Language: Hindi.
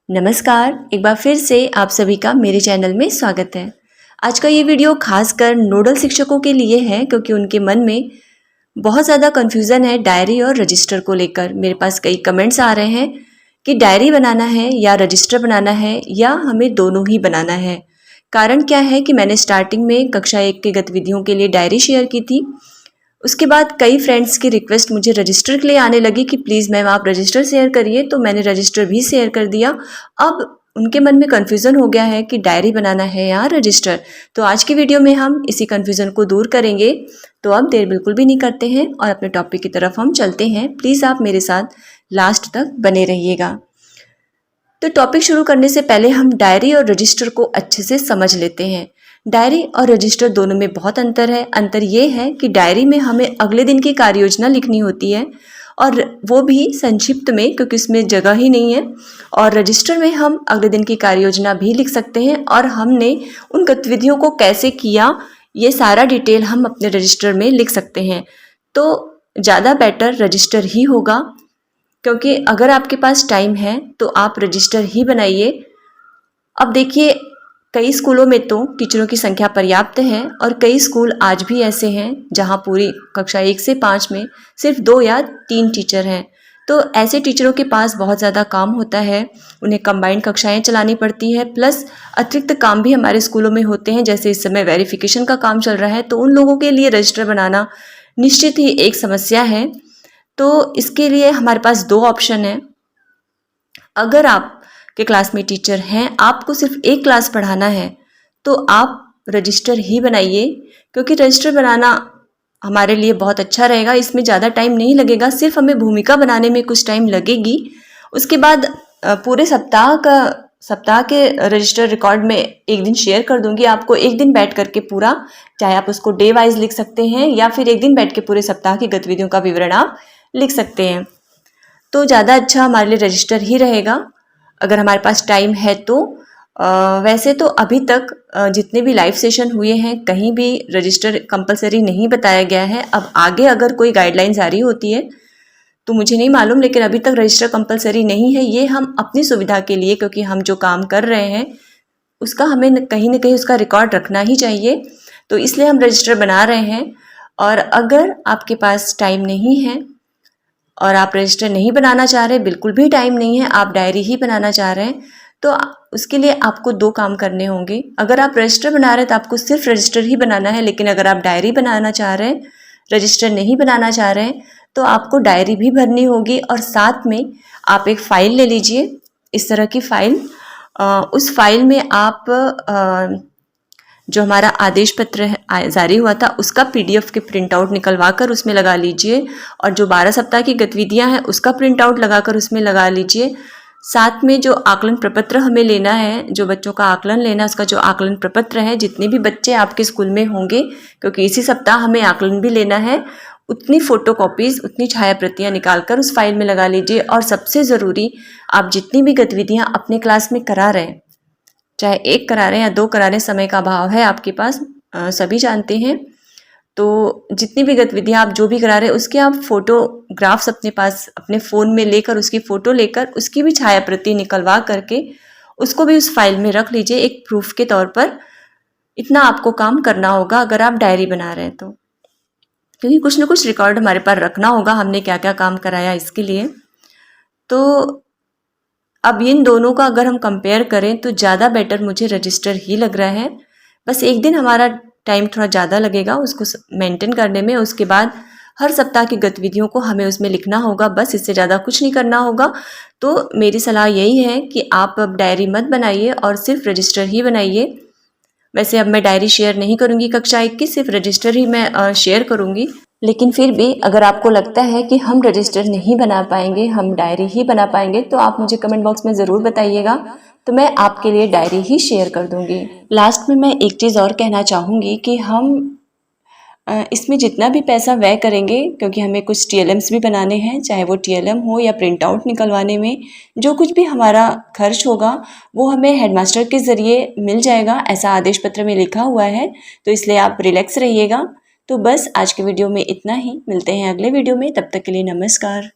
नमस्कार, एक बार फिर से आप सभी का मेरे चैनल में स्वागत है। आज का ये वीडियो खासकर नोडल शिक्षकों के लिए है क्योंकि उनके मन में बहुत ज़्यादा कन्फ्यूज़न है डायरी और रजिस्टर को लेकर। मेरे पास कई कमेंट्स आ रहे हैं कि डायरी बनाना है या रजिस्टर बनाना है या हमें दोनों ही बनाना है। कारण क्या है कि मैंने स्टार्टिंग में कक्षा 1 की गतिविधियों के लिए डायरी शेयर की थी। उसके बाद कई फ्रेंड्स की रिक्वेस्ट मुझे रजिस्टर के लिए आने लगी कि प्लीज़ मैम आप रजिस्टर शेयर करिए, तो मैंने रजिस्टर भी शेयर कर दिया। अब उनके मन में कन्फ्यूज़न हो गया है कि डायरी बनाना है या रजिस्टर। तो आज की वीडियो में हम इसी कन्फ्यूज़न को दूर करेंगे। तो अब देर बिल्कुल भी नहीं करते हैं और अपने टॉपिक की तरफ हम चलते हैं। प्लीज़ आप मेरे साथ लास्ट तक बने रहिएगा। तो टॉपिक शुरू करने से पहले हम डायरी और रजिस्टर को अच्छे से समझ लेते हैं। डायरी और रजिस्टर दोनों में बहुत अंतर है। अंतर ये है कि डायरी में हमें अगले दिन की कार्य योजना लिखनी होती है और वो भी संक्षिप्त में क्योंकि इसमें जगह ही नहीं है। और रजिस्टर में हम अगले दिन की कार्य योजना भी लिख सकते हैं और हमने उन गतिविधियों को कैसे किया ये सारा डिटेल हम अपने रजिस्टर में लिख सकते हैं। तो ज़्यादा बेटर रजिस्टर ही होगा क्योंकि अगर आपके पास टाइम है तो आप रजिस्टर ही बनाइए। अब देखिए, कई स्कूलों में तो टीचरों की संख्या पर्याप्त है और कई स्कूल आज भी ऐसे हैं जहां पूरी कक्षा 1 से 5 में सिर्फ 2 या 3 टीचर हैं। तो ऐसे टीचरों के पास बहुत ज़्यादा काम होता है, उन्हें कंबाइंड कक्षाएं चलानी पड़ती है, प्लस अतिरिक्त काम भी हमारे स्कूलों में होते हैं। जैसे इस समय वेरिफिकेशन का काम चल रहा है, तो उन लोगों के लिए रजिस्टर बनाना निश्चित ही एक समस्या है। तो इसके लिए हमारे पास 2 ऑप्शन हैं। अगर आप के क्लास में टीचर हैं, आपको सिर्फ एक क्लास पढ़ाना है, तो आप रजिस्टर ही बनाइए क्योंकि रजिस्टर बनाना हमारे लिए बहुत अच्छा रहेगा। इसमें ज़्यादा टाइम नहीं लगेगा, सिर्फ हमें भूमिका बनाने में कुछ टाइम लगेगी। उसके बाद पूरे सप्ताह के रजिस्टर रिकॉर्ड में एक दिन शेयर कर दूंगी आपको। एक दिन बैठ करके पूरा, चाहे आप उसको डे वाइज लिख सकते हैं या फिर एक दिन बैठ के पूरे सप्ताह की गतिविधियों का विवरण आप लिख सकते हैं। तो ज़्यादा अच्छा हमारे लिए रजिस्टर ही रहेगा अगर हमारे पास टाइम है तो। वैसे तो अभी तक जितने भी लाइव सेशन हुए हैं कहीं भी रजिस्टर कंपलसरी नहीं बताया गया है। अब आगे अगर कोई गाइडलाइन जारी होती है तो मुझे नहीं मालूम, लेकिन अभी तक रजिस्टर कंपलसरी नहीं है। ये हम अपनी सुविधा के लिए, क्योंकि हम जो काम कर रहे हैं उसका हमें न कहीं उसका रिकॉर्ड रखना ही चाहिए, तो इसलिए हम रजिस्टर बना रहे हैं। और अगर आपके पास टाइम नहीं है और आप रजिस्टर नहीं बनाना चाह रहे, बिल्कुल भी टाइम नहीं है, आप डायरी ही बनाना चाह रहे हैं, तो उसके लिए आपको 2 काम करने होंगे। अगर आप रजिस्टर बना रहे हैं तो आपको सिर्फ रजिस्टर ही बनाना है, लेकिन अगर आप डायरी बनाना चाह रहे हैं, रजिस्टर नहीं बनाना चाह रहे हैं, तो आपको डायरी भी भरनी होगी। और साथ में आप एक फ़ाइल ले लीजिए, इस तरह की फ़ाइल। उस फाइल में आप जो हमारा आदेश पत्र जारी हुआ था उसका PDF के प्रिंट आउट निकलवा कर उसमें लगा लीजिए, और जो 12 सप्ताह की गतिविधियां हैं उसका प्रिंट आउट लगाकर उसमें लगा लीजिए। साथ में जो आकलन प्रपत्र हमें लेना है, जो बच्चों का आकलन लेना है, उसका जो आकलन प्रपत्र है, जितने भी बच्चे आपके स्कूल में होंगे, क्योंकि इसी सप्ताह हमें आकलन भी लेना है, उतनी फ़ोटोकॉपीज़, उतनी छाया प्रतियाँ निकाल कर उस फाइल में लगा लीजिए। और सबसे ज़रूरी, आप जितनी भी गतिविधियाँ अपने क्लास में करा रहे हैं, चाहे 1 करा रहे हैं या 2 करा रहे हैं, समय का अभाव है आपके पास, सभी जानते हैं। तो जितनी भी गतिविधियां आप जो भी करा रहे हैं उसके आप फोटोग्राफ्स अपने पास अपने फ़ोन में लेकर, उसकी फ़ोटो लेकर, उसकी भी छाया प्रति निकलवा करके उसको भी उस फाइल में रख लीजिए एक प्रूफ के तौर पर। इतना आपको काम करना होगा अगर आप डायरी बना रहे हैं तो, क्योंकि कुछ ना कुछ रिकॉर्ड हमारे पास रखना होगा हमने क्या क्या काम कराया इसके लिए। तो अब इन दोनों का अगर हम कंपेयर करें तो ज़्यादा बेटर मुझे रजिस्टर ही लग रहा है। बस एक दिन हमारा टाइम थोड़ा ज़्यादा लगेगा उसको मेंटेन करने में। उसके बाद हर सप्ताह की गतिविधियों को हमें उसमें लिखना होगा, बस इससे ज़्यादा कुछ नहीं करना होगा। तो मेरी सलाह यही है कि आप अब डायरी मत बनाइए और सिर्फ रजिस्टर ही बनाइए। वैसे अब मैं डायरी शेयर नहीं करूँगी कक्षा 1 की, सिर्फ रजिस्टर ही मैं शेयर करूँगी। लेकिन फिर भी अगर आपको लगता है कि हम रजिस्टर नहीं बना पाएंगे, हम डायरी ही बना पाएंगे, तो आप मुझे कमेंट बॉक्स में ज़रूर बताइएगा, तो मैं आपके लिए डायरी ही शेयर कर दूंगी। लास्ट में मैं एक चीज़ और कहना चाहूँगी कि हम इसमें जितना भी पैसा व्यय करेंगे, क्योंकि हमें कुछ TLMs भी बनाने हैं, चाहे वो TLM हो या प्रिंट आउट निकलवाने में, जो कुछ भी हमारा खर्च होगा वो हमें हेडमास्टर के ज़रिए मिल जाएगा, ऐसा आदेश पत्र में लिखा हुआ है। तो इसलिए आप रिलैक्स रहिएगा। तो बस आज के वीडियो में इतना ही, मिलते हैं अगले वीडियो में, तब तक के लिए नमस्कार।